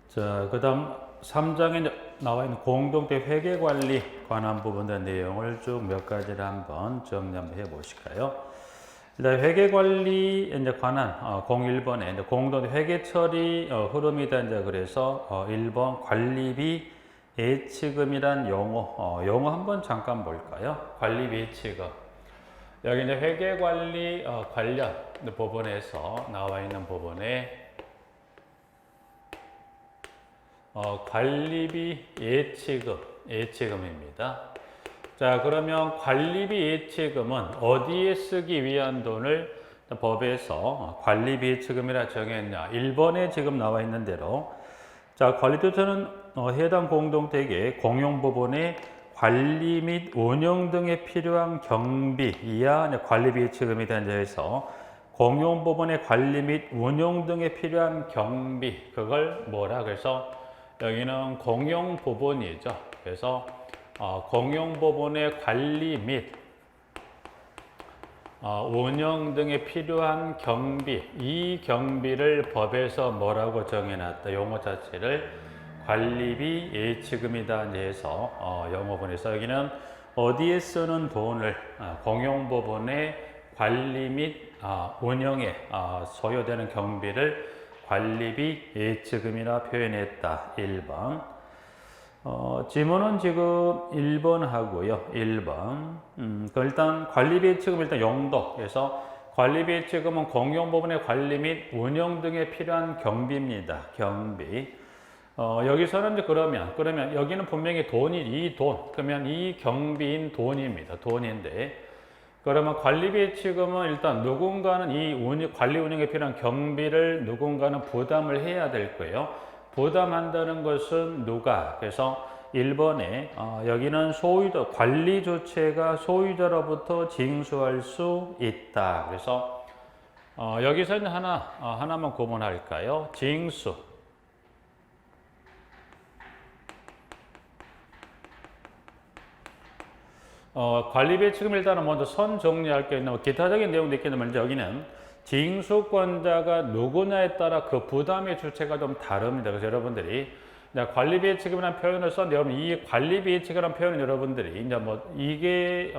자, 그 다음 3장에 나와 있는 공동체 회계 관리 관한 부분의 내용을 쭉 몇 가지를 한번 정리 한번 해 보실까요? 일단 회계 관리 이제 관한 01번에 이제 공동체 회계 처리 흐름이다 이제 그래서 1번 관리비 예치금이란 용어 한번 잠깐 볼까요? 관리비 예치금. 여기 이제 회계 관리 관련 부분에서 나와 있는 부분에 관리비 예치금입니다. 자, 그러면 관리비 예치금은 어디에 쓰기 위한 돈을 법에서 관리비 예치금이라 정했냐? 1번에 지금 나와 있는 대로 자, 관리조처는 해당 공동체의 공용 부분의 관리 및 운영 등에 필요한 경비 이하 관리비 예치금이 된다해서 공용 부분의 관리 및 운영 등에 필요한 경비 그걸 뭐라 그래서 여기는 공용 부분이죠. 그래서 공용 부분의 관리 및 운영 등에 필요한 경비, 이 경비를 법에서 뭐라고 정해놨다. 용어 자체를 관리비 예치금이다 해서 영어본에서 여기는 어디에 쓰는 돈을 공용 부분의 관리 및 운영에 소요되는 경비를 관리비 예치금이라 표현했다. 1번. 지문은 지금 1번 하고요. 1번. 일단 관리비 예치금 일단 용도. 그래서 관리비 예치금은 공용 부분의 관리 및 운영 등에 필요한 경비입니다. 경비. 여기서는 이제 그러면 여기는 분명히 이 돈. 그러면 이 경비인 돈입니다. 돈인데. 그러면 관리비 예치금은 일단 누군가는 이 관리 운영에 필요한 경비를 누군가는 부담을 해야 될 거예요. 부담한다는 것은 누가? 그래서 1번에 여기는 소유자, 관리 주체가 소유자로부터 징수할 수 있다. 그래서 여기서는 하나만 구분할까요? 징수. 관리비 예치금 일단은 먼저 선 정리할 게 있는 기타적인 내용도 있겠지만 여기는 징수권자가 누구냐에 따라 그 부담의 주체가 좀 다릅니다. 그래서 여러분들이 관리비 예치금이라는 표현을 썼는데 여러분 이 관리비 예치금이라는 표현은 여러분들이 이제 뭐 이게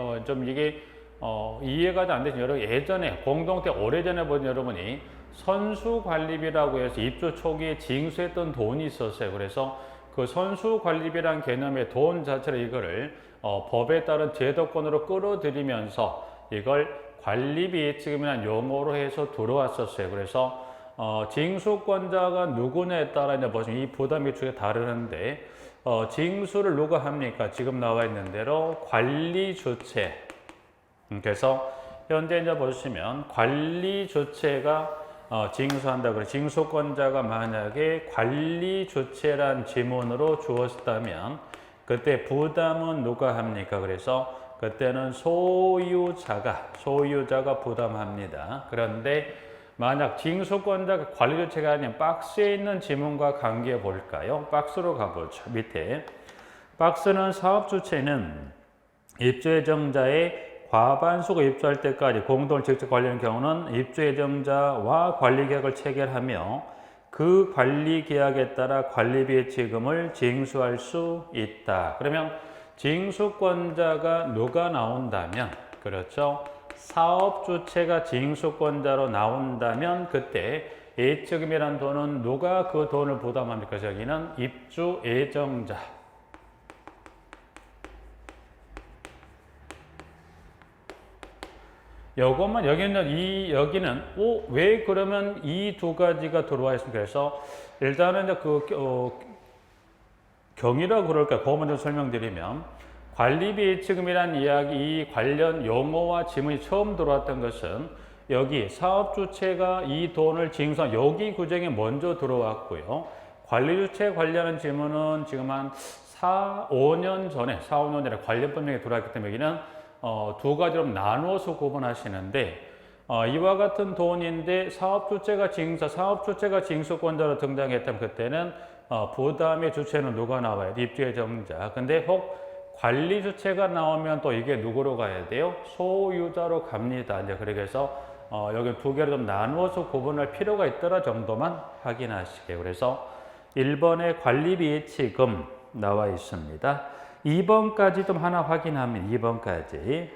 이해가 안 되시면 여러분 예전에 공동체 오래전에 본 여러분이 선수관리비라고 해서 입주 초기에 징수했던 돈이 있었어요. 그래서 그 선수관리비라는 개념의 돈 자체를 이거를 법에 따른 제도권으로 끌어들이면서 이걸 관리비 예치금이라는 용어로 해서 들어왔었어요. 그래서 징수권자가 누구냐에 따라 이제 보시면 이 부담 유축이 다르는데 징수를 누가 합니까? 지금 나와 있는 대로 관리 주체. 그래서 현재 이제 보시면 관리 주체가 징수한다. 그래 징수권자가 만약에 관리 주체란 지문으로 주었다면 그때 부담은 누가 합니까? 그래서 그때는 소유자가 부담합니다. 그런데 만약 징수권자가 관리 주체가 아닌 박스에 있는 지문과 관계해 볼까요? 박스로 가보죠. 밑에 박스는 사업 주체는 입주 예정자의 과반수가 입주할 때까지 공동을 직접 관리하는 경우는 입주 예정자와 관리 계약을 체결하며 그 관리 계약에 따라 관리비 예치금을 징수할 수 있다. 그러면 징수권자가 누가 나온다면, 그렇죠? 사업 주체가 징수권자로 나온다면 그때 예치금이라는 돈은 누가 그 돈을 부담합니까? 저기는 입주 예정자. 요것만 여기는 왜 그러면 이 두 가지가 들어와 있습니까? 그래서 일단은 이제 경위라고 그럴까요? 그거 먼저 설명드리면 관리비 예치금이란 이야기 이 관련 용어와 지문이 처음 들어왔던 것은 여기 사업 주체가 이 돈을 징수한 여기 규정이 먼저 들어왔고요. 관리 주체 관련한 지문은 지금 한 4, 5년 전에 관련 법령에 들어왔기 때문에 여기는 두 가지로 나누어서 구분하시는데 이와 같은 돈인데 사업 주체가 징수권자로 등장했다면 그때는 부담의 주체는 누가 나와야 돼? 입주 예정자. 근데 혹 관리 주체가 나오면 또 이게 누구로 가야 돼요? 소유자로 갑니다. 이제 그래서 여기 두 개를 좀 나누어서 구분할 필요가 있더라 정도만 확인하시게. 그래서 1번에 관리비 예치금 나와 있습니다. 2번까지 좀 하나 확인하면 2번까지.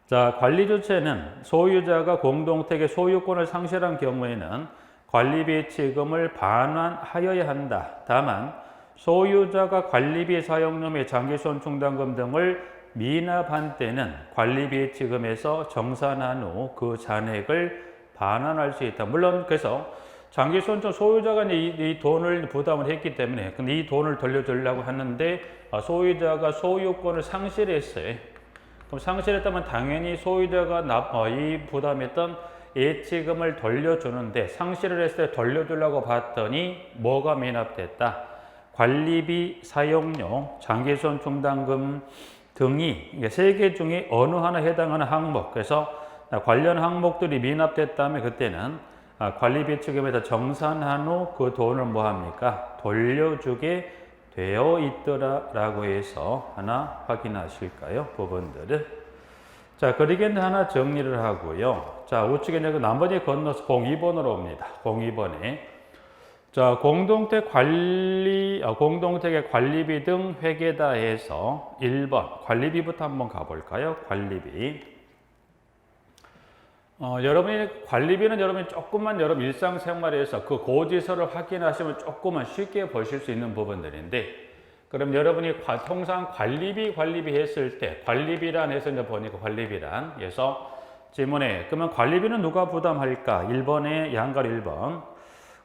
자, 관리 주체는 소유자가 공동택의 소유권을 상실한 경우에는 관리비 예치금을 반환하여야 한다. 다만 소유자가 관리비 사용료 및 장기손 충당금 등을 미납한 때는 관리비 예치금에서 정산한 후 그 잔액을 반환할 수 있다. 물론 그래서 장기손충 소유자가 이 돈을 부담을 했기 때문에 근데 이 돈을 돌려주려고 하는데 소유자가 소유권을 상실했어요. 그럼 상실했다면 당연히 소유자가 이 부담했던 예치금을 돌려주는데 상실을 했을 때 돌려주려고 봤더니 뭐가 미납됐다. 관리비 사용료, 장기손 충당금 등이 3개 중에 어느 하나 해당하는 항목, 그래서 관련 항목들이 미납됐다면 그때는 관리비 예치금에다 정산한 후 그 돈을 뭐합니까? 돌려주게 되어 있더라라고 해서 하나 확인하실까요? 부분들을. 자, 그리겠는 하나 정리를 하고요. 자, 우측에 나머지 건너서 02번으로 옵니다. 02번에. 자, 공동택의 관리비 등 회계다 해서 1번 관리비부터 한번 가볼까요? 관리비. 여러분이 관리비는 여러분이 조금만 여러분 일상생활에서 그 고지서를 확인하시면 조금만 쉽게 보실 수 있는 부분들인데, 그럼 여러분이 통상 관리비 했을 때 관리비란 해서 이제 보니까 관리비란 해서 질문에 그러면 관리비는 누가 부담할까? 1번에 양갈 1번.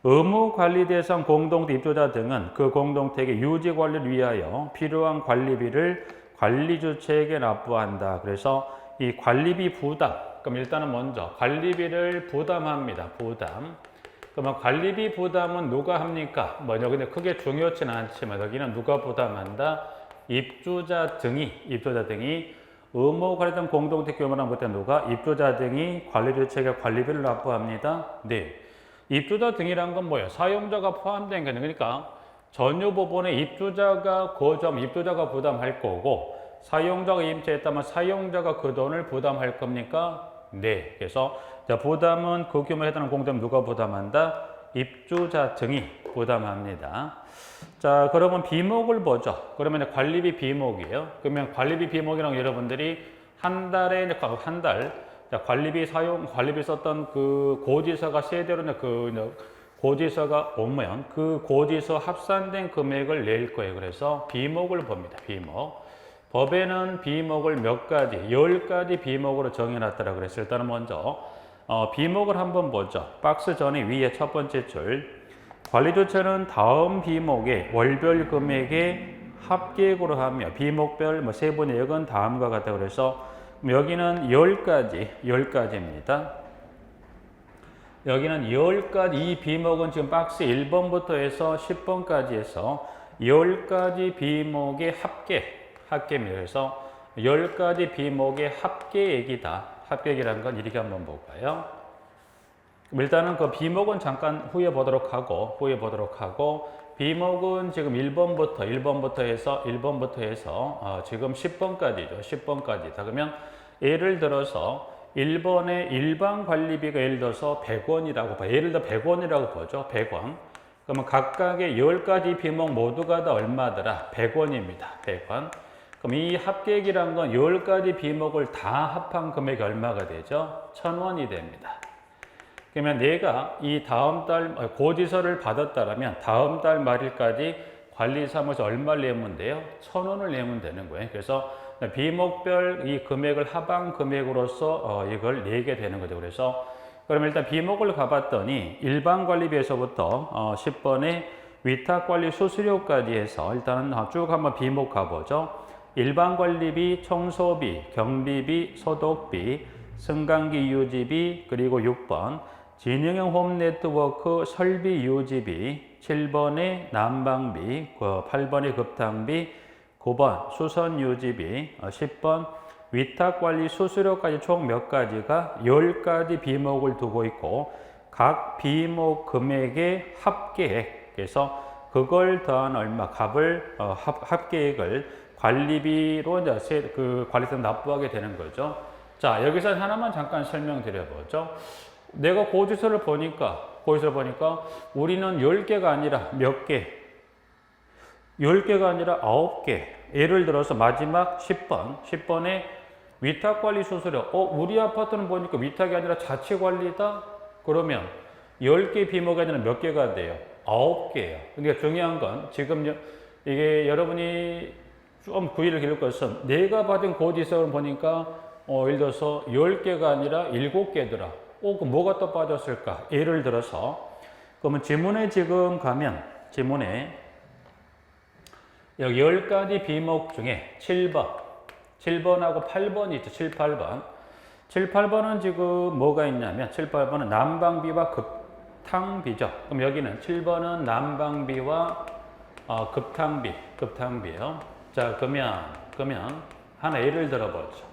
의무 관리 대상 공동택 입주자 등은 그 공동택의 유지 관리를 위하여 필요한 관리비를 관리 주체에게 납부한다. 그래서 이 관리비 부담. 그럼 일단은 먼저 관리비를 부담합니다. 부담. 그러면 관리비 부담은 누가 합니까? 근데 크게 중요치는 않지만 여기는 누가 부담한다? 입주자 등이 의무 관리된 공동택 규모란 것때 누가? 입주자 등이 관리 주체에게 관리비를 납부합니다. 네. 입주자 등이란 건 뭐예요? 사용자가 포함된 게 그러니까 전유 부분에 입주자가 부담할 거고 사용자가 임차했다면 사용자가 그 돈을 부담할 겁니까? 네. 그래서 부담은 그 규모에 해당하는 공동은 누가 부담한다? 입주자 등이 부담합니다. 자, 그러면 비목을 보죠. 그러면 관리비 비목이에요. 그러면 관리비 비목이랑 여러분들이 한 달 관리비 썼던 그 고지서가 세대로 그 고지서가 오면 그 고지서 합산된 금액을 낼 거예요. 그래서 비목을 봅니다. 비목. 법에는 비목을 몇 가지, 10가지 비목으로 정해놨다라고 그랬어요. 일단은 먼저 비목을 한번 보죠. 박스 전에 위에 첫 번째 줄. 관리 주체는 다음 비목의 월별 금액의 합계액으로 하며 비목별 세부 내역은 다음과 같다. 그래서 여기는 10가지입니다. 여기는 10가지, 이 비목은 지금 박스 1번부터 해서 10번까지 해서 10가지 비목의 합계입니다. 그래서 10가지 비목의 합계액이다. 합계액이라는 건 이렇게 한번 볼까요? 일단은 그 비목은 잠깐 후에 보도록 하고 비목은 지금 1번부터 해서 지금 10번까지죠. 10번까지. 그러면 예를 들어서 1번의 일반 관리비가 예를 들어서 100원이라고 봐요. 예를 들어 100원이라고 보죠. 100원. 그러면 각각의 10가지 비목 모두가 다 얼마더라? 100원입니다. 100원. 그럼 이 합계액이란 건 10가지 비목을 다 합한 금액이 얼마가 되죠? 1000원이 됩니다. 그러면 내가 이 다음 달 고지서를 받았다라면 다음 달 말일까지 관리사무소 얼마를 내면 돼요? 1000원을 내면 되는 거예요. 그래서 비목별 이 금액을 합한 금액으로서 이걸 내게 되는 거죠. 그래서 그럼 일단 비목을 가봤더니 일반 관리비에서부터 10번에 위탁관리 수수료까지 해서 일단은 쭉 한번 비목 가보죠. 일반 관리비, 청소비, 경비비, 소독비, 승강기 유지비, 그리고 6번 진흥형 홈네트워크 설비 유지비, 7번에 난방비, 8번에 급탕비, 9번 수선 유지비, 10번 위탁관리 수수료까지 총 몇 가지가 10가지 비목을 두고 있고 각 비목 금액의 합계액, 그래서 그걸 더한 얼마 값을 합계액을 관리비로 이제 관리사 납부하게 되는 거죠. 자, 여기서 하나만 잠깐 설명드려보죠. 내가 고지서를 보니까 우리는 10개가 아니라 몇 개? 10개가 아니라 9개. 예를 들어서 마지막 10번에 위탁관리 수수료. 우리 아파트는 보니까 위탁이 아니라 자치관리다? 그러면 10개 비목이 아니라 몇 개가 돼요? 9개예요. 그러니까 중요한 건 지금 이게 여러분이 좀 구의를 기울 것은 내가 받은 고지서를 보니까 예를 들어서 10개가 아니라 7개더라. 그럼 뭐가 또 빠졌을까? 예를 들어서 그러면 지문에 지금 가면 지문에 여기 10가지 비목 중에 7번하고 8번이 있죠. 7, 8번. 7, 8번은 지금 뭐가 있냐면 7, 8번은 난방비와 급탕비죠. 그럼 여기는 7번은 난방비와 급탕비예요. 자, 그러면 하나 예를 들어보죠.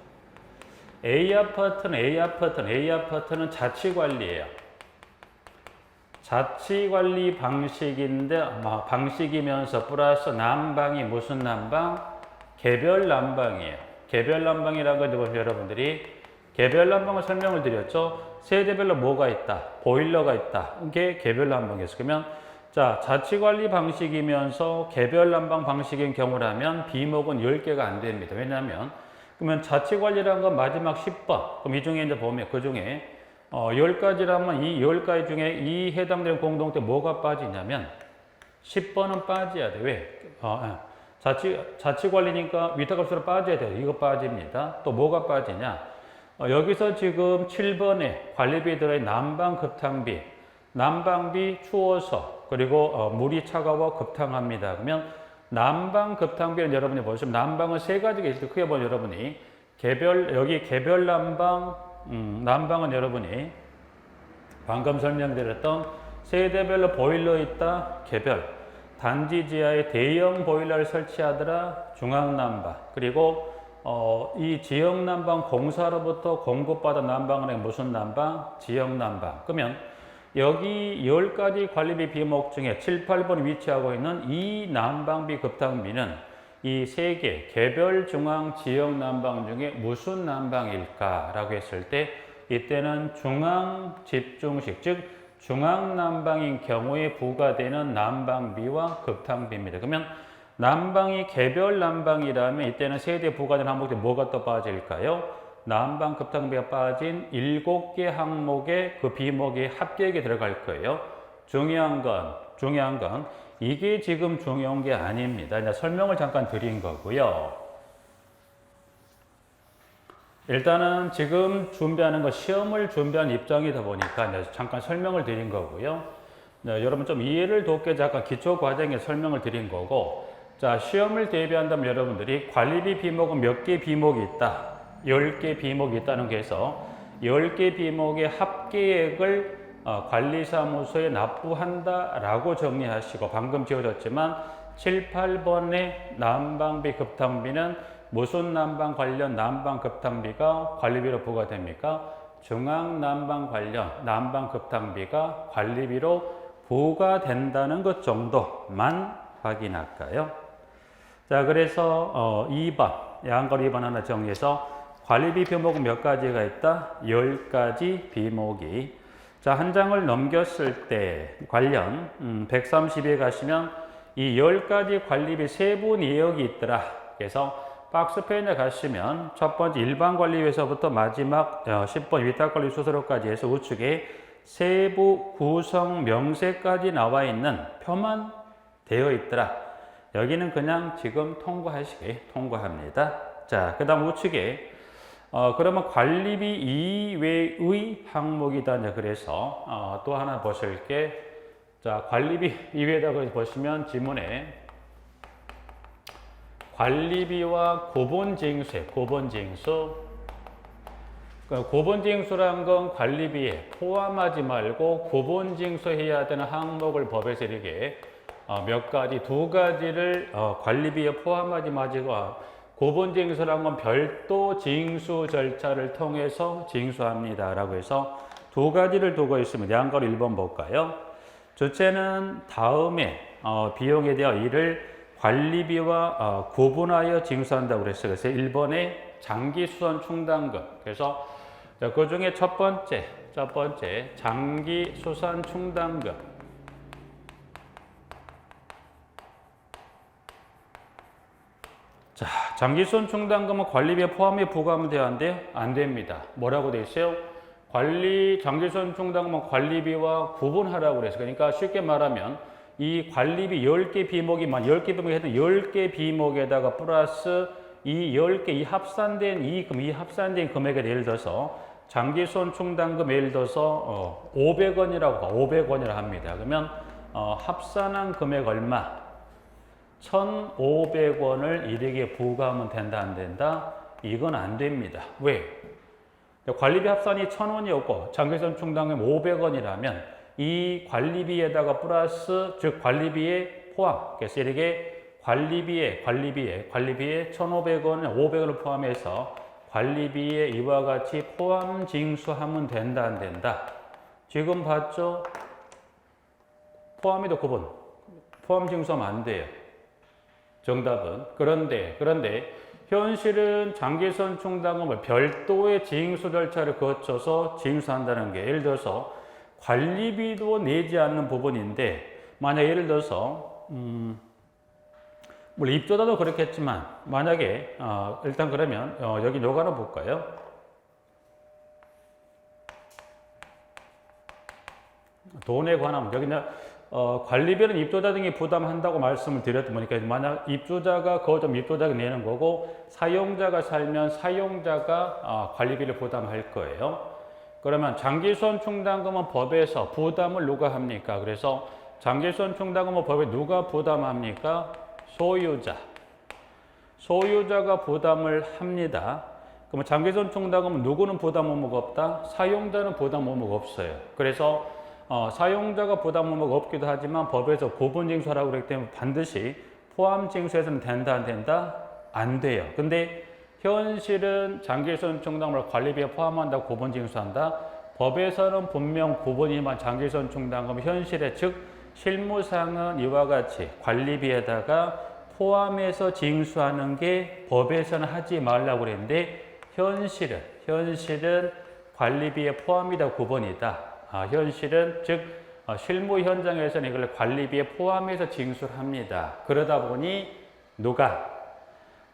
A 아파트는 자치관리예요. 자치관리 방식인데 방식이면서 플러스 난방이 무슨 난방? 개별 난방이에요. 개별 난방이라고 해서 여러분들이 개별 난방을 설명을 드렸죠. 세대별로 뭐가 있다? 보일러가 있다. 이게 개별 난방이었어요. 그러면 자, 자치관리 방식이면서 개별 난방 방식인 경우라면 비목은 10개가 안 됩니다. 왜냐하면 그러면 자치관리라는 건 마지막 10번. 그럼 이 중에 이제 보면 그 중에 10가지라면 이 10가지 중에 이 해당되는 공동태 뭐가 빠지냐면 10번은 빠져야 돼. 왜? 자치관리니까 위탁업소로 빠져야 돼요. 이거 빠집니다. 또 뭐가 빠지냐? 여기서 지금 7번에 관리비에 들어있는 난방 급탕비. 난방비 추워서 그리고 물이 차가워 급탕합니다. 그러면 난방 급탕비는 여러분이 보시면 난방은 세 가지가 있을 때 크게 보면 여러분이 여기 개별 난방 난방은 여러분이 방금 설명드렸던 세대별로 보일러 있다 개별 단지 지하에 대형 보일러를 설치하더라 중앙난방 그리고 이 지역난방 공사로부터 공급받은 난방은 무슨 난방? 지역난방. 그러면 여기 10가지 관리비 비목 중에 7, 8번에 위치하고 있는 이 난방비 급탕비는 이 세 개 개별 중앙 지역 난방 중에 무슨 난방일까 라고 했을 때 이때는 중앙 집중식 즉 중앙 난방인 경우에 부과되는 난방비와 급탕비입니다. 그러면 난방이 개별 난방이라면 이때는 세대 부과된 항목에 뭐가 또 빠질까요? 난방 급탕비가 빠진 7개 항목의 그 비목이 합계액에 들어갈 거예요. 중요한 건 이게 지금 중요한 게 아닙니다. 이제 설명을 잠깐 드린 거고요. 일단은 지금 준비하는 거 시험을 준비하는 입장이다 보니까 이제 잠깐 설명을 드린 거고요. 네, 여러분 좀 이해를 돕게 잠깐 기초 과정에 설명을 드린 거고, 자 시험을 대비한다면 여러분들이 관리비 비목은 몇 개 비목이 있다. 10개 비목이 있다는 게서 10개 비목의 합계액을 관리사무소에 납부한다라고 정리하시고 방금 지어졌지만 7, 8번의 난방비 급탕비는 무슨 난방 관련 난방 급탕비가 관리비로 부과됩니까? 중앙난방 관련 난방 급탕비가 관리비로 부과된다는 것 정도만 확인할까요? 자 그래서 2번 양걸 2번 하나 정리해서 관리비 비목은 몇 가지가 있다? 10가지 비목이. 자, 한 장을 넘겼을 때 관련 130에 가시면 이 10가지 관리비 세부 내역이 있더라. 그래서 박스펜에 가시면 첫 번째 일반 관리비에서부터 마지막 10번 위탁관리 수수료까지 해서 우측에 세부 구성 명세까지 나와 있는 표만 되어 있더라. 여기는 그냥 지금 통과합니다. 자, 그 다음 우측에 그러면 관리비 이외의 항목이다. 그래서 또 하나 보실 게, 자 관리비 이외에다가 보시면 지문에 관리비와 고본징수. 고본징수란 건 관리비에 포함하지 말고 고본징수해야 되는 항목을 법에서 이렇게 몇 가지, 두 가지를 관리비에 포함하지 마시고 고본징수란 건 별도 징수 절차를 통해서 징수합니다. 라고 해서 두 가지를 두고 있으면 양걸 1번 볼까요? 주체는 다음에 비용에 대한 일을 관리비와 구분하여 징수한다고 그랬어요. 그래서 1번에 장기수선 충당금. 그래서 그 중에 첫 번째 첫 번째, 장기 수산 충당금. 자, 장기 수산 충당금은 관리비에 포함이 부과하면 되는데요? 안 됩니다. 뭐라고 돼 있어요? 장기 수산 충당금은 관리비와 구분하라고 그랬어요. 그러니까 쉽게 말하면 이 관리비 10개 비목이만 10개 비목이 해도 10개 비목에다가 플러스 이 10개, 이 합산된 이익금, 이 합산된 금액에 예를 들어서 장기수산 충당금 예를 들어서 500원이라고 500원이라 합니다. 그러면 합산한 금액 얼마? 1,500원을 이익에 부과하면 된다, 안 된다? 이건 안 됩니다. 왜? 관리비 합산이 1,000원이었고 장기수산 충당금 500원이라면 이 관리비에다가 플러스, 즉 관리비에 포함, 그래서 이렇게 관리비에 1,500원, 500원을 포함해서 관리비에 이와 같이 포함 징수하면 된다, 안 된다? 지금 봤죠? 포함이도 구분. 포함 징수하면 안 돼요. 정답은. 그런데 현실은 장기수산 충당금을 별도의 징수 절차를 거쳐서 징수한다는 게 예를 들어서 관리비도 내지 않는 부분인데 만약 예를 들어서 물론 입조자도 그렇겠지만 만약에 일단 그러면 여기 요거 하나 볼까요? 돈에 관한 여기 관리비는 입조자 등이 부담한다고 말씀을 드렸던 거니까 만약 입조자가 거점 입조자가 내는 거고 사용자가 살면 사용자가 관리비를 부담할 거예요. 그러면 장기수산 충당금은 법에서 부담을 누가 합니까? 그래서 장기수산 충당금은 법에 누가 부담합니까? 소유자가 부담을 합니다. 그러면 장기수산 충당금은 누구는 부담 의무가 없다? 사용자는 부담 의무가 없어요. 그래서 사용자가 부담 의무가 없기도 하지만 법에서 구분징수하라고 그랬기 때문에 반드시 포함징수해서는 된다, 안 된다? 안 돼요. 근데 현실은 장기수산 충당금을 관리비에 포함한다고 구분징수한다. 법에서는 분명 구분이지만 장기수산 충당금 현실에 즉 실무상은 이와 같이 관리비에다가 포함해서 징수하는 게 법에서는 하지 말라고 그랬는데 현실은 관리비에 포함이다, 구분이다. 현실은 즉 실무 현장에서는 이걸 관리비에 포함해서 징수를 합니다. 그러다 보니 누가?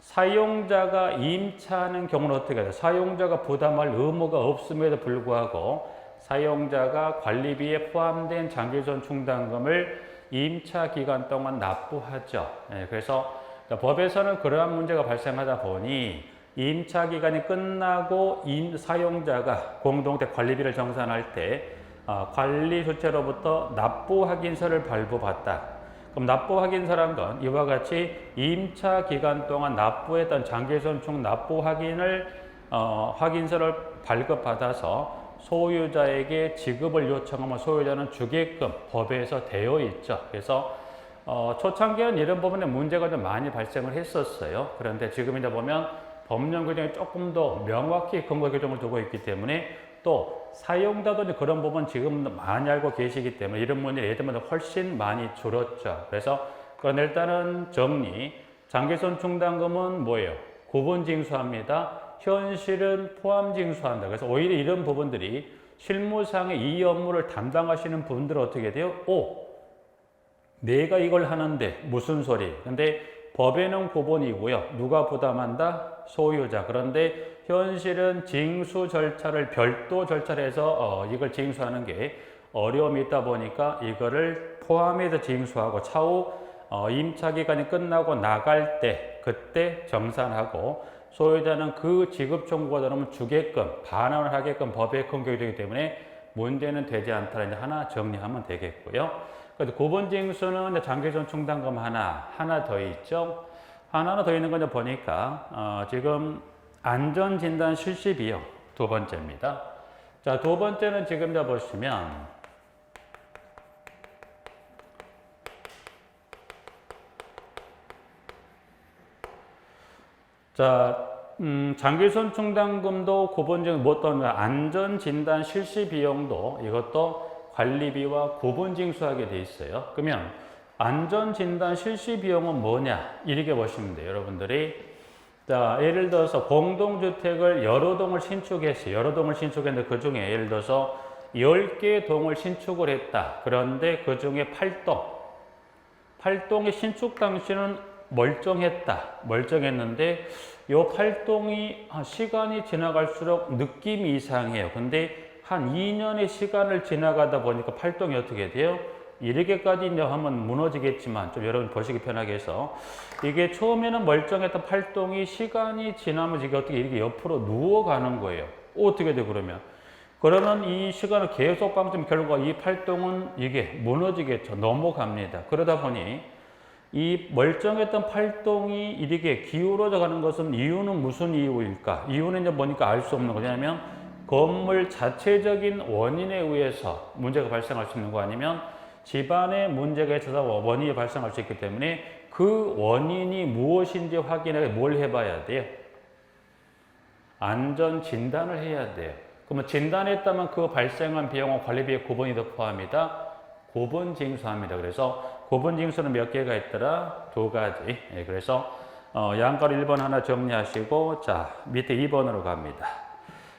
사용자가 임차하는 경우는 어떻게 해요? 사용자가 부담할 의무가 없음에도 불구하고 사용자가 관리비에 포함된 장기수산 충당금을 임차 기간 동안 납부하죠. 그래서 법에서는 그러한 문제가 발생하다 보니 임차 기간이 끝나고 사용자가 공동체 관리비를 정산할 때 관리주체로부터 납부 확인서를 발부받다. 그럼 납부 확인서란 건 이와 같이 임차 기간 동안 납부했던 장기수산 충 납부 확인서를 발급받아서 소유자에게 지급을 요청하면 소유자는 주게끔 법에서 되어 있죠. 그래서 초창기에는 이런 부분에 문제가 좀 많이 발생을 했었어요. 그런데 지금 이제 보면 법령 규정이 조금 더 명확히 근거 규정을 두고 있기 때문에 또 사용자도 그런 부분 지금 많이 알고 계시기 때문에 이런 문제 예전보다 훨씬 많이 줄었죠. 그래서 그런 일단은 정리. 장기수산 충당금은 뭐예요? 구분징수합니다. 현실은 포함징수한다. 그래서 오히려 이런 부분들이 실무상의 이 업무를 담당하시는 분들은 어떻게 돼요? 내가 이걸 하는데 무슨 소리? 근데 법에는 구분이고요. 누가 부담한다? 소유자. 그런데 현실은 징수 절차를 별도 절차를 해서 이걸 징수하는 게 어려움이 있다 보니까 이거를 포함해서 징수하고 차후 임차 기간이 끝나고 나갈 때 그때 정산하고 소유자는 그 지급 청구가 들어오면 주게끔 반환을 하게끔 법에 근거되기 때문에 문제는 되지 않다는 하나 정리하면 되겠고요. 그래서 구분징수는 장기수산 충당금 하나 더 있죠. 하나 더 있는 거 보니까 지금 안전진단 실시 비용 두 번째입니다. 자, 두 번째는 지금 보시면 장기수산 충당금도 구분징수 어떤 안전진단 실시 비용도 이것도 관리비와 구분징수하게 돼 있어요. 그러면 안전진단 실시 비용은 뭐냐? 이렇게 보시면 돼요. 여러분들이 자, 예를 들어서 공동주택을 여러 동을 신축했어요. 여러 동을 신축했는데 그 중에 예를 들어서 10개의 동을 신축을 했다. 그런데 그 중에 8동의 신축 당시는 멀쩡했는데 이 8동이 시간이 지나갈수록 느낌이 이상해요. 근데 한 2년의 시간을 지나가다 보니까 8동이 어떻게 돼요? 이렇게까지 이제 하면 무너지겠지만 좀 여러분 보시기 편하게 해서 이게 처음에는 멀쩡했던 8동이 시간이 지나면 이게 어떻게 이렇게 옆으로 누워가는 거예요. 어떻게 돼 그러면 이 시간을 계속 방치면 결과 이 8동은 이게 무너지겠죠. 넘어갑니다. 그러다 보니 이 멀쩡했던 8동이 이렇게 기울어져 가는 것은 이유는 무슨 이유일까? 이유는 이제 뭐니까 알 수 없는 거냐면 건물 자체적인 원인에 의해서 문제가 발생할 수 있는 거 아니면 집안에 문제가 있어서 원인이 발생할 수 있기 때문에 그 원인이 무엇인지 확인하기 뭘 해봐야 돼요? 안전 진단을 해야 돼요. 그러면 진단했다면 그 발생한 비용은 관리비의 구분이 더 포함합니다. 구분징수합니다. 그래서 구분징수는 몇 개가 있더라? 2가지. 예, 그래서 양가로 1번 하나 정리하시고 자 밑에 2번으로 갑니다.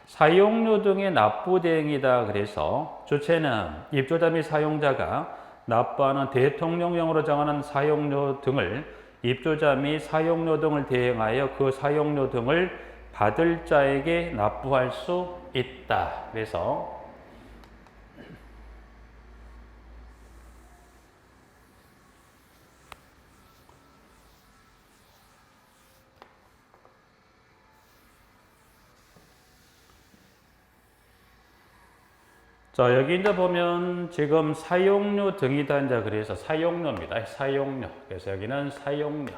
사용료 등의 납부 대행이다. 그래서 주체는 입주자 및 사용자가 납부하는 대통령령으로 정하는 사용료 등을 입주자 및 사용료 등을 대행하여 그 사용료 등을 받을 자에게 납부할 수 있다. 그래서 자, 여기 이제 보면 지금 사용료 등이다. 이제 그래서 사용료입니다. 사용료. 그래서 여기는 사용료.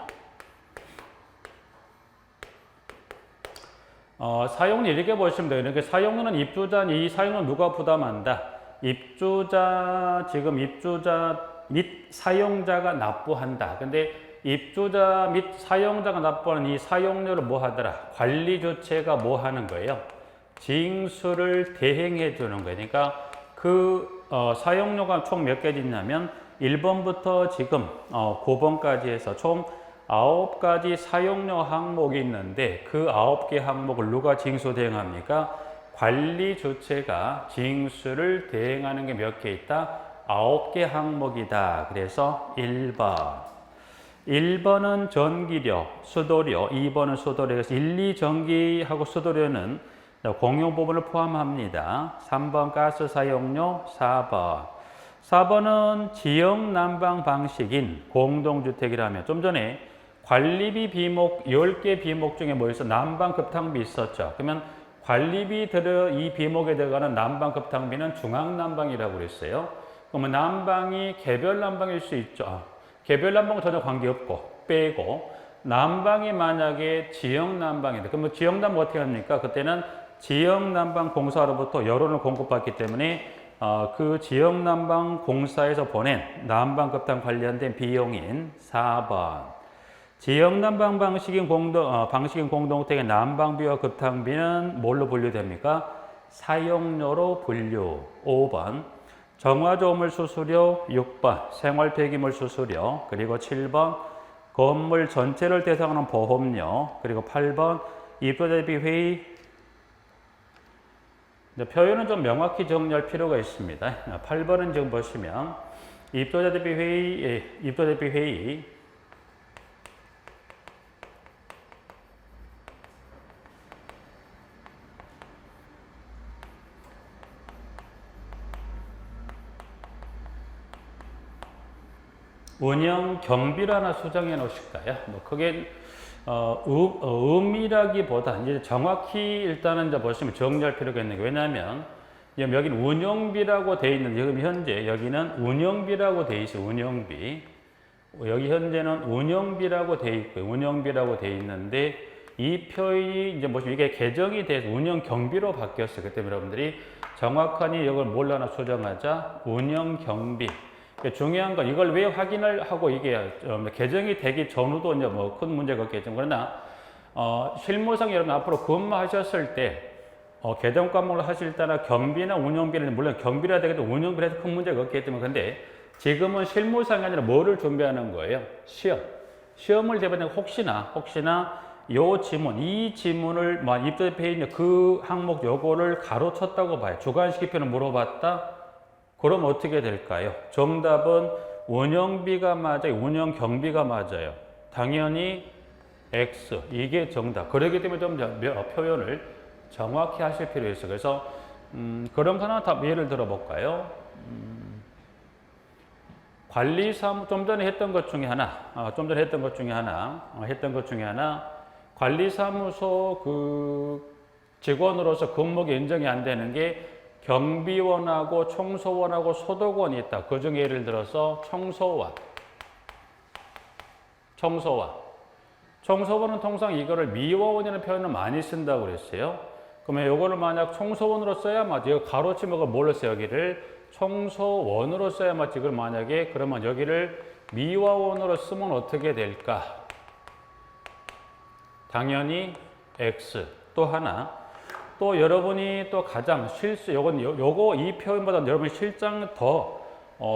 사용료 이렇게 보시면 돼요. 이렇게 사용료는 입주자, 이 사용료 누가 부담한다? 입주자 및 사용자가 납부한다. 근데 입주자 및 사용자가 납부하는 이 사용료를 뭐 하더라? 관리 주체가 뭐 하는 거예요? 징수를 대행해 주는 거예요. 그러니까 사용료가 총 몇 가지 있냐면 1번부터 지금 9번까지 해서 총 9가지 사용료 항목이 있는데 그 9개 항목을 누가 징수 대행합니까? 관리 주체가 징수를 대행하는 게 몇 개 있다? 9개 항목이다. 그래서 1번은 전기료, 수도료, 2번은 수도료. 그래서 1, 2전기하고 수도료는 공용 부분을 포함합니다. 3번 가스 사용료, 4번은 지역 난방 방식인 공동주택이라면 좀 전에 관리비 비목 10개 비목 중에 뭐 있어? 난방 급탕비 있었죠. 그러면 관리비 이 비목에 들어가는 난방 급탕비는 중앙 난방이라고 그랬어요. 그러면 난방이 개별 난방일 수 있죠. 개별 난방은 전혀 관계없고 빼고 난방이 만약에 지역 난방이다. 그러면 지역 난방 어떻게 합니까? 그때는 지역 난방 공사로부터 여론을 공급받기 때문에 그 지역 난방 공사에서 보낸 난방 급탕 관련된 비용인 4번. 지역 난방 방식인 공동주택의 난방비와 급탕비는 뭘로 분류됩니까? 사용료로 분류. 5번. 정화조물 수수료. 6번. 생활폐기물 수수료. 그리고 7번. 건물 전체를 대상으로 하는 보험료. 그리고 8번. 입주자 대비 회의. 표현은 좀 명확히 정리할 필요가 있습니다. 8번은 지금 보시면 입주자 대비 회의. 운영 경비를 하나 수정해 놓으실까요? 크게 의미라기보다 이제 정확히 일단은 이제 보시면 정리할 필요가 있는 게 왜냐하면 여기는 운영비라고 돼 있는 지금 현재 여기는 운영비라고 돼 있어요. 운영비. 여기 현재는 운영비라고 돼 있고 운영비라고 돼 있는데 이 표현이 이제 보시면 이게 개정이 돼서 운영 경비로 바뀌었어요. 그때 여러분들이 정확하니 이걸 뭘 하나 수정하자? 운영 경비. 중요한 건 이걸 왜 확인을 하고 이게 개정이 되기 전후도 이제 뭐 큰 문제가 없겠지만 그러나 실무상 여러분 앞으로 근무하셨을 때 개정 과목을 하실 때나 경비나 운영비는 물론 경비라 되겠도 운영비라 해서 큰 문제가 없겠지만 근데 지금은 실무상이 아니라 뭐를 준비하는 거예요? 시험을 대비하는 혹시나 요 지문, 이 지문을 입조표에 있는 그 항목 요거를 가로쳤다고 봐요. 주관식표는 물어봤다. 그럼 어떻게 될까요? 정답은 운영비가 맞아요. 운영경비가 맞아요. 당연히 X. 이게 정답. 그렇기 때문에 좀 표현을 정확히 하실 필요가 있어요. 그래서 그런 거 하나 다 예를 들어 볼까요? 관리사무 좀 전에 했던 것 중에 하나, 관리사무소 그 직원으로서 근무가 인정이 안 되는 게 경비원하고 청소원하고 소독원이 있다. 그 중에 예를 들어서 청소원은 통상 이거를 미화원이라는 표현을 많이 쓴다고 그랬어요. 그러면 이거를 만약 청소원으로 써야 맞지. 이거 가로치면 뭘로 써요? 여기를 청소원으로 써야 맞지. 이걸 만약에 그러면 여기를 미화원으로 쓰면 어떻게 될까? 당연히 X. 또 하나. 또 여러분이 또 가장 요거 이 표현보다 여러분이 실장 더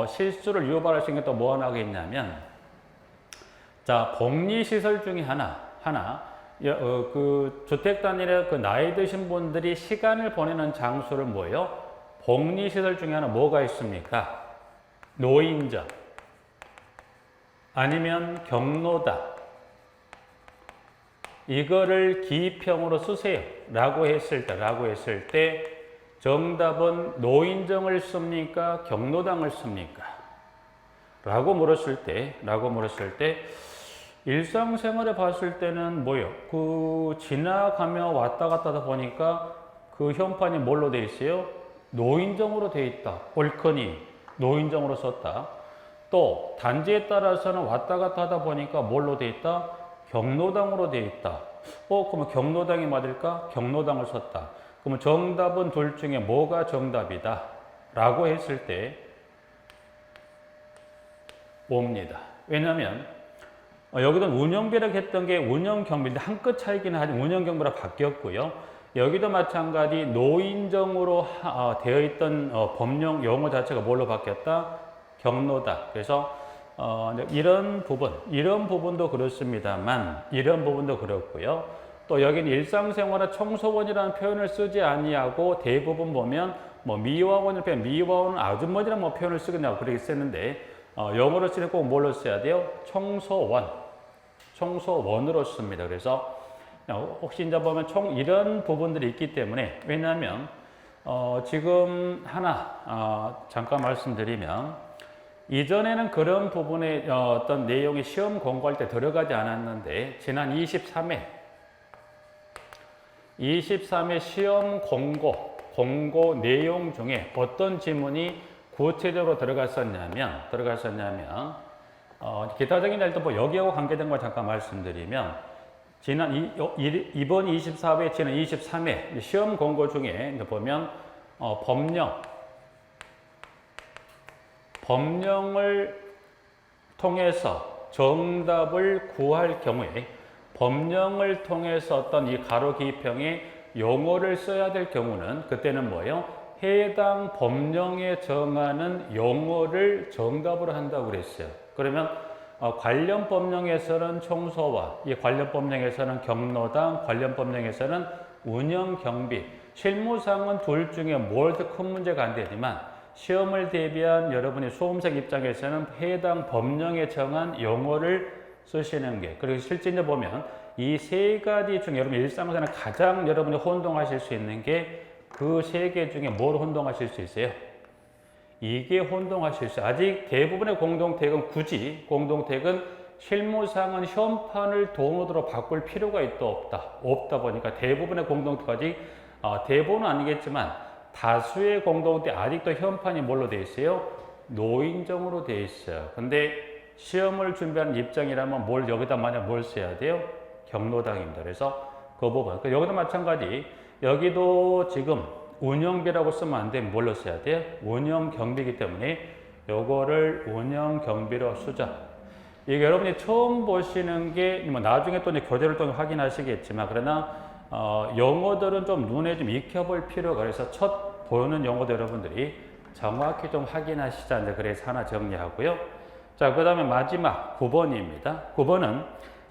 실수를 유발할 수 있는 게 또 뭐 하나가 있냐면, 자, 복리시설 중에 하나, 그 주택 단위의 그 나이 드신 분들이 시간을 보내는 장소를 뭐예요? 복리시설 중에 하나 뭐가 있습니까? 노인정, 아니면 경로당. 이거를 기평으로 쓰세요. 라고 했을 때 정답은 노인정을 씁니까? 경로당을 씁니까? 라고 물었을 때 일상생활에 봤을 때는 뭐예요? 그 지나가며 왔다 갔다 하다 보니까 그 현판이 뭘로 돼 있어요? 노인정으로 돼 있다. 옳거니 노인정으로 썼다. 또 단지에 따라서는 왔다 갔다 하다 보니까 뭘로 돼 있다? 경로당으로 돼 있다. 그러면 경로당이 맞을까? 경로당을 썼다. 그러면 정답은 둘 중에 뭐가 정답이다? 라고 했을 때 옵니다. 왜냐하면 여기도 운영비라고 했던 게 운영경비인데 한 끗 차이긴 하지만 운영경비로 바뀌었고요. 여기도 마찬가지 노인정으로 되어 있던 법령 용어 자체가 뭘로 바뀌었다? 경로당. 그래서 이런 부분도 그렇습니다만, 이런 부분도 그렇고요. 또 여기는 일상생활에 청소원이라는 표현을 쓰지 아니하고 대부분 보면 미화원을 표현, 미화원은 아주머니라는 표현을 쓰겠냐고 그렇게 쓰는데 영어로 쓰는 꼭 뭘로 써야 돼요? 청소원으로 씁니다. 그래서 혹시 이제 보면 이런 부분들이 있기 때문에, 왜냐하면 지금 하나 잠깐 말씀드리면, 이전에는 그런 부분에 어떤 내용이 시험 공부할 때 들어가지 않았는데 지난 23회 시험 공고 내용 중에 어떤 지문이 구체적으로 들어갔었냐면 기타적인 일도 여기하고 관계된 걸 잠깐 말씀드리면, 이번 24회 지난 23회 시험 공고 중에 보면 법령을 통해서 정답을 구할 경우에 법령을 통해서 어떤 이 가로 기평에 용어를 써야 될 경우는 그때는 뭐예요? 해당 법령에 정하는 용어를 정답으로 한다고 그랬어요. 그러면 관련 법령에서는 청소와, 이 관련 법령에서는 경로당, 관련 법령에서는 운영경비, 실무상은 둘 중에 뭘 더 큰 문제가 안 되지만 시험을 대비한 여러분의 수험생 입장에서는 해당 법령에 정한 용어를 쓰시는 게, 그리고 실제 이제 보면 이 세 가지 중에 여러분 일상생활에 가장 여러분이 혼동하실 수 있는 게 그 세 개 중에 뭘 혼동하실 수 있어요? 이게 혼동하실 수 있어요. 아직 대부분의 공동택은 실무상은 현판을 돈으로 바꿀 필요가 없다 보니까 대부분의 공동택까지 대부분은 아니겠지만 다수의 공동택 아직도 현판이 뭘로 돼 있어요? 노인정으로 돼 있어요. 근데 시험을 준비하는 입장이라면 여기다 만약 뭘 써야 돼요? 경로당입니다. 그래서 그 부분. 여기도 마찬가지. 여기도 지금 운영비라고 쓰면 안 되면 뭘로 써야 돼요? 운영경비이기 때문에 요거를 운영경비로 쓰자. 이게 여러분이 처음 보시는 게 나중에 또 이제 교재를 통해 확인하시겠지만, 그러나 용어들은 좀 눈에 좀 익혀볼 필요가, 그래서 첫 보는 용어도 여러분들이 정확히 좀 확인하시자. 그래서 하나 정리하고요. 자, 그 다음에 마지막 9번입니다. 9번은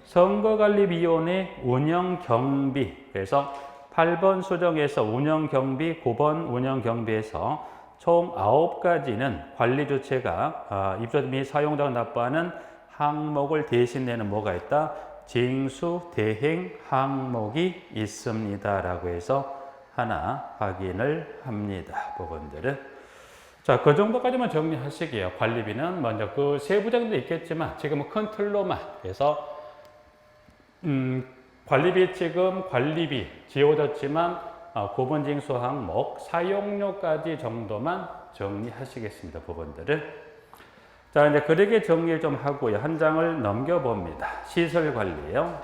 선거관리위원회 운영경비, 그래서 8번 수정에서 운영경비, 9번 운영경비에서 총 9가지는 관리주체가 입주 및 사용자가 납부하는 항목을 대신 내는 뭐가 있다? 징수 대행 항목이 있습니다 라고 해서 하나 확인을 합니다. 부분들은. 자, 그 정도까지만 정리하시게요. 관리비는 먼저 그 세부적인 데 있겠지만 지금은 큰 틀로만 해서 관리비 지금 관리비 지워졌지만 구분징수 항목 사용료까지 정도만 정리하시겠습니다. 부분들을. 자, 이제 그렇게 정리 좀 하고요. 한 장을 넘겨봅니다. 시설관리요.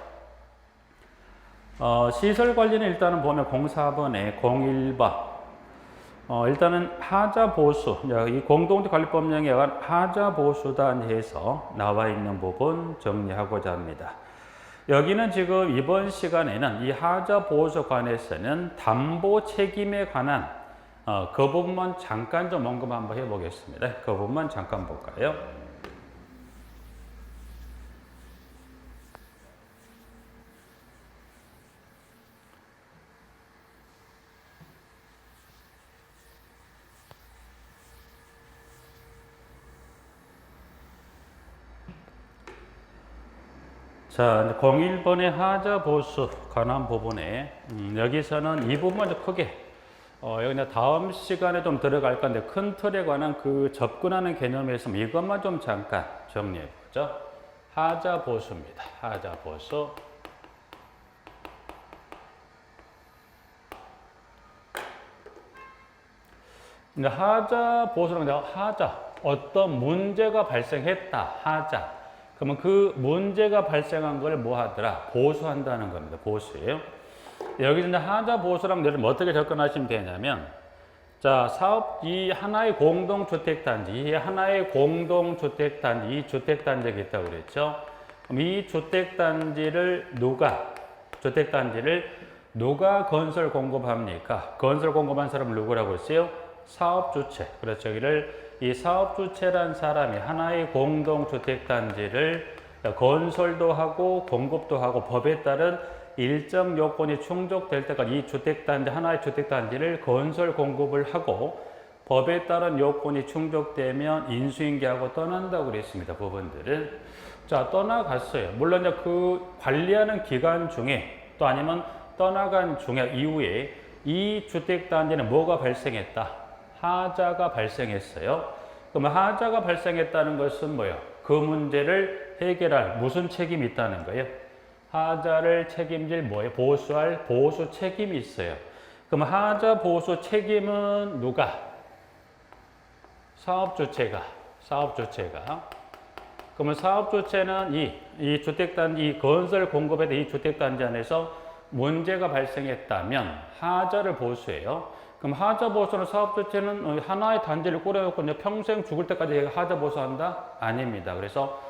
시설관리는 일단은 보면 04번에 01번. 일단은 하자보수. 이 공동체관리법령에 의한 하자보수단에서 나와 있는 부분 정리하고자 합니다. 여기는 지금 이번 시간에는 이 하자보수 관해서는 담보 책임에 관한 그 부분만 잠깐 좀 언급 한번 해보겠습니다. 그 부분만 잠깐 볼까요? 자, 01번의 하자보수 관한 부분에 여기서는 이 부분만 좀 크게 여기 다음 시간에 좀 들어갈 건데 큰 틀에 관한 그 접근하는 개념에서 이것만 좀 잠깐 정리해 보죠. 하자보수입니다. 하자보수. 하자보수는 하자, 어떤 문제가 발생했다. 하자. 그러면 그 문제가 발생한 걸 뭐 하더라? 보수한다는 겁니다. 보수예요. 여기서 이제 하자보수랑 여러분 어떻게 접근하시면 되냐면, 자, 이 하나의 공동주택단지, 이 하나의 공동주택단지, 이 주택단지가 있다고 그랬죠. 그럼 이 주택단지를 누가 건설 공급합니까? 건설 공급한 사람을 누구라고 했어요? 사업주체. 그렇죠. 이 사업주체란 사람이 하나의 공동주택단지를 건설도 하고 공급도 하고 법에 따른 일정 요건이 충족될 때까지 이 주택단지, 하나의 주택단지를 건설 공급을 하고 법에 따른 요건이 충족되면 인수인계하고 떠난다고 그랬습니다. 부분들은. 자, 떠나갔어요. 물론 이제 그 관리하는 기간 중에 또 아니면 떠나간 중에 이후에 이 주택단지는 뭐가 발생했다? 하자가 발생했어요. 그러면 하자가 발생했다는 것은 뭐예요? 그 문제를 해결할 무슨 책임이 있다는 거예요? 하자를 책임질 뭐예요? 보수할 보수 책임이 있어요. 그럼 하자 보수 책임은 누가? 사업주체가. 그러면 사업주체는 이 주택단지, 이 건설 공급에 대한 이 주택단지 안에서 문제가 발생했다면 하자를 보수해요. 그럼 하자 보수는 사업주체는 하나의 단지를 꾸려놓고 평생 죽을 때까지 하자 보수한다? 아닙니다. 그래서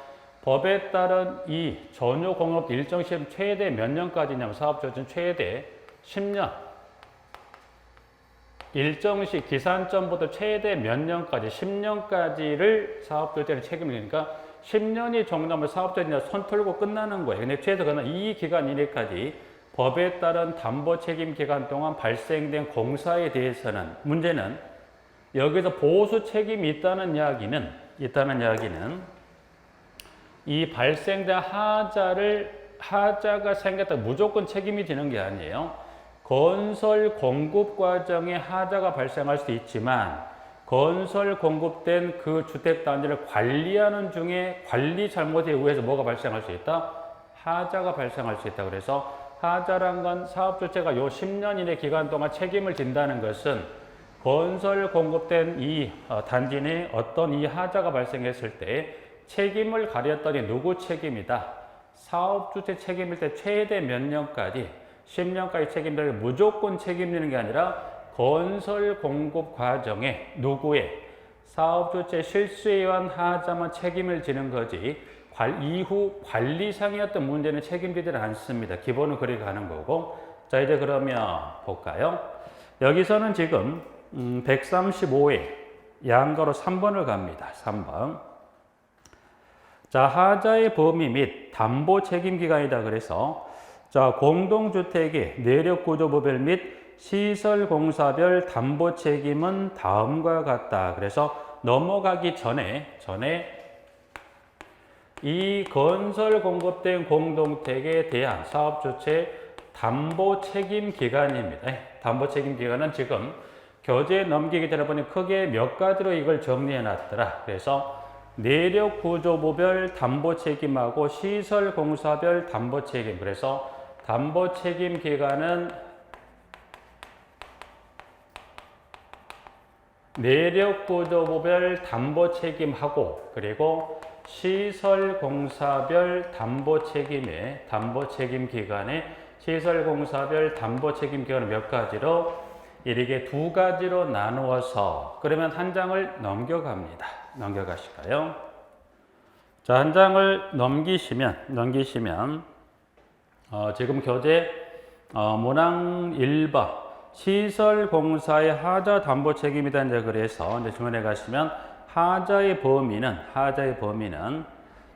법에 따른 이 전유 공업 일정 시점 최대 몇 년까지냐면 사업주체는 최대 10년. 일정 시 기산점부터 최대 몇 년까지 10년까지를 사업주체는 책임을 지니까 10년이 정도면 사업주체는 손 털고 끝나는 거예요. 근데 최소 그는 이 기간 이내까지 법에 따른 담보 책임 기간 동안 발생된 공사에 대해서는 문제는 여기서 보수 책임이 있다는 이야기는 이 발생된 하자가 생겼다 무조건 책임이 지는 게 아니에요. 건설 공급 과정에 하자가 발생할 수도 있지만 건설 공급된 그 주택단지를 관리하는 중에 관리 잘못에 의해서 뭐가 발생할 수 있다? 하자가 발생할 수 있다. 그래서 하자란 건 사업주체가 요 10년 이내 기간 동안 책임을 진다는 것은 건설 공급된 이 단지 내에 어떤 이 하자가 발생했을 때 책임을 가렸더니 누구 책임이다? 사업주체 책임일 때 최대 몇 년까지? 10년까지 책임을 무조건 책임지는 게 아니라 건설 공급 과정에 누구의? 사업주체 실수에 의한 하자만 책임을 지는 거지 이후 관리상의 어떤 문제는 책임지지 않습니다. 기본은 그렇게 가는 거고. 자, 이제 그러면 볼까요? 여기서는 지금 135회 양가로 3번을 갑니다. 3번. 자, 하자의 범위 및 담보 책임 기간이다 그래서 자, 공동주택의 내력구조부별 및 시설공사별 담보 책임은 다음과 같다. 그래서 넘어가기 전에 이 건설 공급된 공동택에 대한 사업주체 담보 책임 기간입니다. 담보 책임 기간은 지금 교재에 넘기기 전에 보니 크게 몇 가지로 이걸 정리해 놨더라. 그래서 내력구조부별 담보 책임하고 시설공사별 담보 책임. 그래서 담보 책임 기간은 내력구조부별 담보 책임하고 그리고 시설공사별 담보 책임의 담보 책임 기간에 시설공사별 담보 책임 기간을 몇 가지로 이렇게 두 가지로 나누어서 그러면 한 장을 넘겨갑니다. 넘겨가실까요? 자, 한 장을 넘기시면 지금 교재 문항 1번 시설공사의 하자 담보 책임이다 이제 그래서 이제 주문해 가시면 하자의 범위는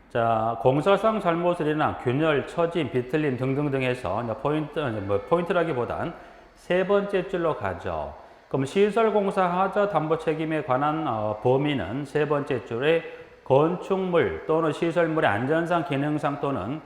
자, 공사상 잘못을 일어난 균열, 처짐, 비틀림 등등등 해서 포인트라기보단 세 번째 줄로 가죠. 그럼 시설공사 하자 담보 책임에 관한 범위는 세 번째 줄에 건축물 또는 시설물의 안전상, 기능상 또는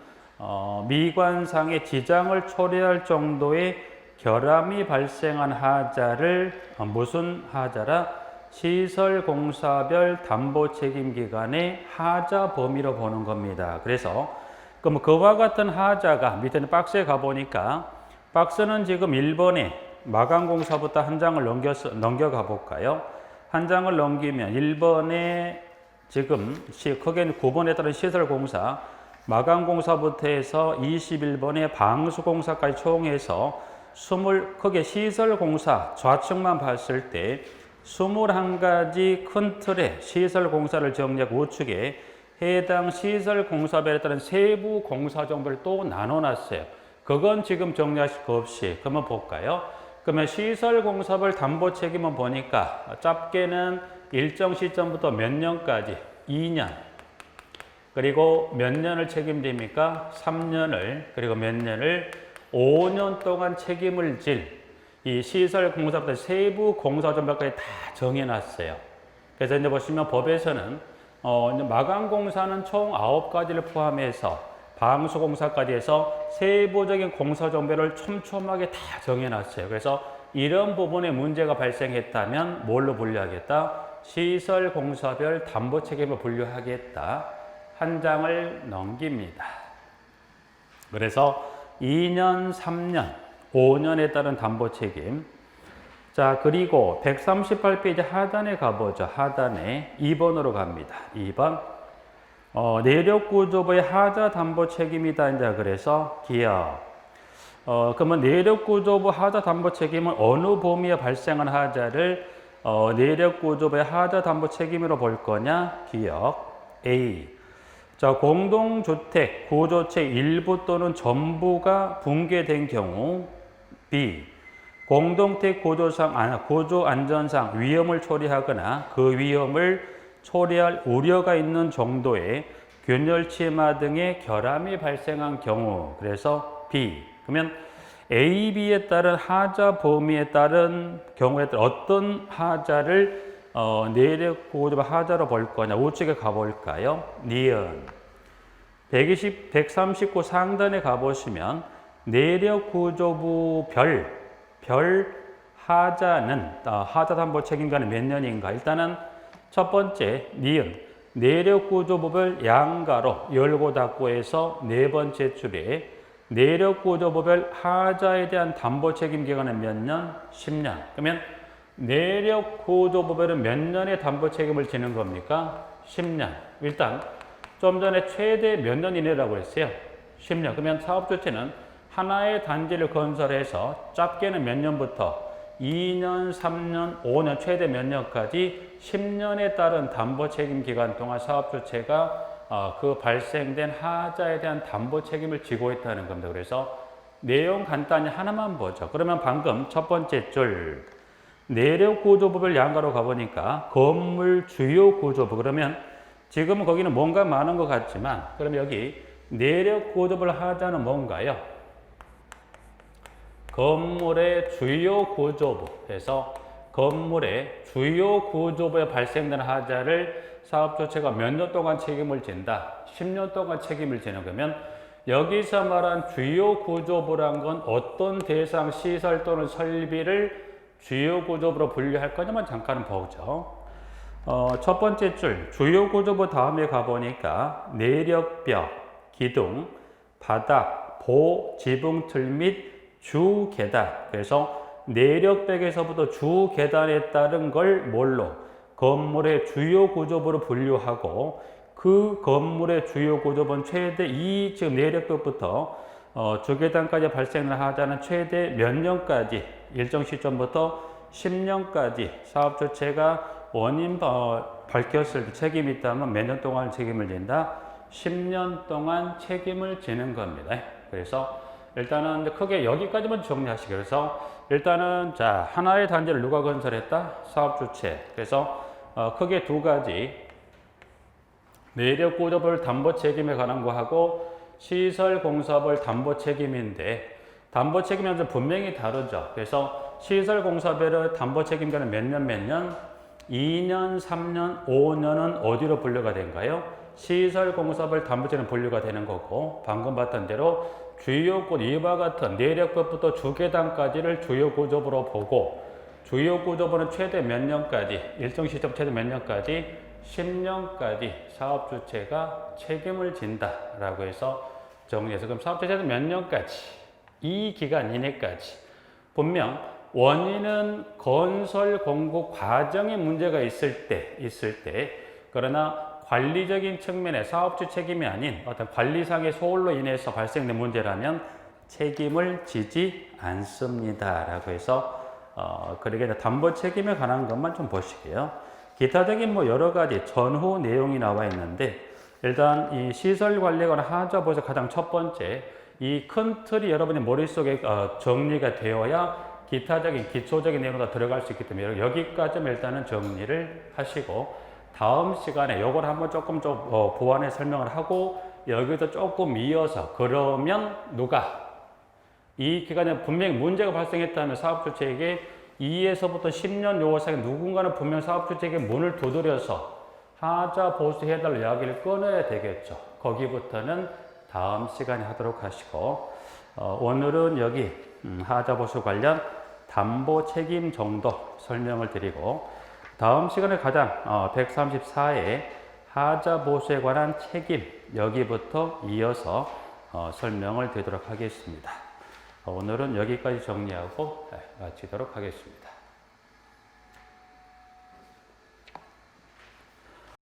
미관상의 지장을 초래할 정도의 결함이 발생한 하자를 무슨 하자라? 시설공사별 담보 책임 기간의 하자 범위로 보는 겁니다. 그래서 그럼 그와 같은 하자가 밑에는 박스에 가보니까 박스는 지금 1번에 마감공사부터 한 장을 넘겨가 볼까요? 한 장을 넘기면 1번에 지금 크게 9번에 따른 시설공사 마감공사부터 해서 21번에 방수공사까지 총해서 크게 시설공사 좌측만 봤을 때 21가지 큰 틀의 시설공사를 정리하고 우측에 해당 시설공사별에 따른 세부 공사 정보를 또 나눠놨어요. 그건 지금 정리하실 거 없이 그러면 볼까요? 그러면 시설공사별 담보 책임은 보니까 짧게는 일정 시점부터 몇 년까지 2년 그리고 몇 년을 책임집니까? 3년을 그리고 몇 년을 5년 동안 책임을 질 이 시설공사부터 세부 공사정보까지 다 정해놨어요. 그래서 이제 보시면 법에서는 마감공사는 총 9가지를 포함해서 방수공사까지 해서 세부적인 공사정보를 촘촘하게 다 정해놨어요. 그래서 이런 부분에 문제가 발생했다면 뭘로 분류하겠다? 시설공사별 담보 책임을 분류하겠다. 한 장을 넘깁니다. 그래서 2년, 3년, 5년에 따른 담보 책임. 자, 그리고 138페이지 하단에 가보죠. 하단에 2번으로 갑니다. 2번. 내력구조부의 하자 담보 책임이다. 이제 그래서 기억. 그러면 내력구조부 하자 담보 책임은 어느 범위에 발생한 하자를 내력구조부의 하자 담보 책임으로 볼 거냐? 기억. A. 자, 공동주택 구조체 일부 또는 전부가 붕괴된 경우. B. 공동택 구조 안전상 위험을 초래하거나 그 위험을 초래할 우려가 있는 정도의 균열 침하 등의 결함이 발생한 경우. 그래서 B. 그러면 A, B에 따른 하자 범위에 따른 경우에 따른 어떤 하자를 내력구조부 하자로 볼 거냐. 우측에 가볼까요? 니은. 139 상단에 가보시면 내력구조부 별 하자는 하자 담보 책임기간은 몇 년인가? 일단은 첫 번째 니은 내력구조부별 양가로 열고 닫고 해서 네 번째 줄에 내력구조부별 하자에 대한 담보 책임 기간은 몇 년? 10년. 그러면 내력구조부별은 몇 년의 담보 책임을 지는 겁니까? 10년. 일단 좀 전에 최대 몇 년 이내라고 했어요? 10년. 그러면 사업주체는 하나의 단지를 건설해서 짧게는 몇 년부터 2년, 3년, 5년, 최대 몇 년까지 10년에 따른 담보 책임 기간 동안 사업주체가 그 발생된 하자에 대한 담보 책임을 지고 있다는 겁니다. 그래서 내용 간단히 하나만 보죠. 그러면 방금 첫 번째 줄 내력구조부별 양가로 가보니까 건물 주요 구조부 그러면 지금은 거기는 뭔가 많은 것 같지만 그럼 여기 내력 구조를 하자는 뭔가요? 건물의 주요 구조부에서 건물의 주요 구조부에 발생되는 하자를 사업주체가 몇 년 동안 책임을 진다. 10년 동안 책임을 지는 거면 여기서 말한 주요 구조부란 건 어떤 대상 시설 또는 설비를 주요 구조부로 분류할 거냐만 잠깐 보죠. 첫 번째 줄 주요 구조부 다음에 가보니까 내력벽, 기둥, 바닥, 보, 지붕틀 및 주 계단. 그래서 내력벽에서부터 주 계단에 따른 걸 뭘로? 건물의 주요 구조부로 분류하고 그 건물의 주요 구조부는 최대 이 지금 내력벽부터 주계단까지 발생을 하자는 최대 몇 년까지 일정 시점부터 10년까지 사업주체가 원인 밝혔을 때 책임이 있다면 몇 년 동안 책임을 진다? 10년 동안 책임을 지는 겁니다. 그래서 일단은 크게 여기까지만 정리하시고 그래서 일단은 자 하나의 단지를 누가 건설했다? 사업주체. 그래서 크게 두 가지 내력구조별 담보 책임에 관한 거하고 시설공사별 담보 책임인데 담보 책임은 분명히 다르죠. 그래서 시설공사별의 담보 책임자는 몇 년? 2년, 3년, 5년은 어디로 분류가 된가요? 시설공사별 담보 책임 분류가 되는 거고 방금 봤던 대로 주요 구조 이와 같은 내력법부터 주계단까지를 주요 구조부로 보고 주요 구조부는 최대 몇 년까지 일정 시점 최대 몇 년까지 10년까지 사업주체가 책임을 진다라고 해서 정리해서 그럼 사업주체는 몇 년까지 이 기간 이내까지 분명 원인은 건설 공급 과정에 문제가 있을 때 그러나 관리적인 측면의 사업주 책임이 아닌 어떤 관리상의 소홀로 인해서 발생된 문제라면 책임을 지지 않습니다. 라고 해서 그러게 담보 책임에 관한 것만 좀 보시게요. 기타적인 여러 가지 전후 내용이 나와 있는데 일단 이 시설 관리에 관한 하자 보에서 가장 첫 번째 이 큰 틀이 여러분의 머릿속에 정리가 되어야 기타적인 기초적인 내용으로 들어갈 수 있기 때문에 여기까지만 일단은 정리를 하시고 다음 시간에 요걸 한번 조금 보완해 설명을 하고 여기서 조금 이어서 그러면 누가 이 기간에 분명히 문제가 발생했다면 사업주체에게 2에서부터 10년 요 사이에 누군가는 분명 사업주체에게 문을 두드려서 하자 보수해달라는 이야기를 꺼내야 되겠죠. 거기부터는 다음 시간에 하도록 하시고 오늘은 여기 하자 보수 관련 담보 책임 정도 설명을 드리고 다음 시간에 가장 134회 하자 보수에 관한 책임 여기부터 이어서 설명을 드리도록 하겠습니다. 오늘은 여기까지 정리하고 마치도록 하겠습니다.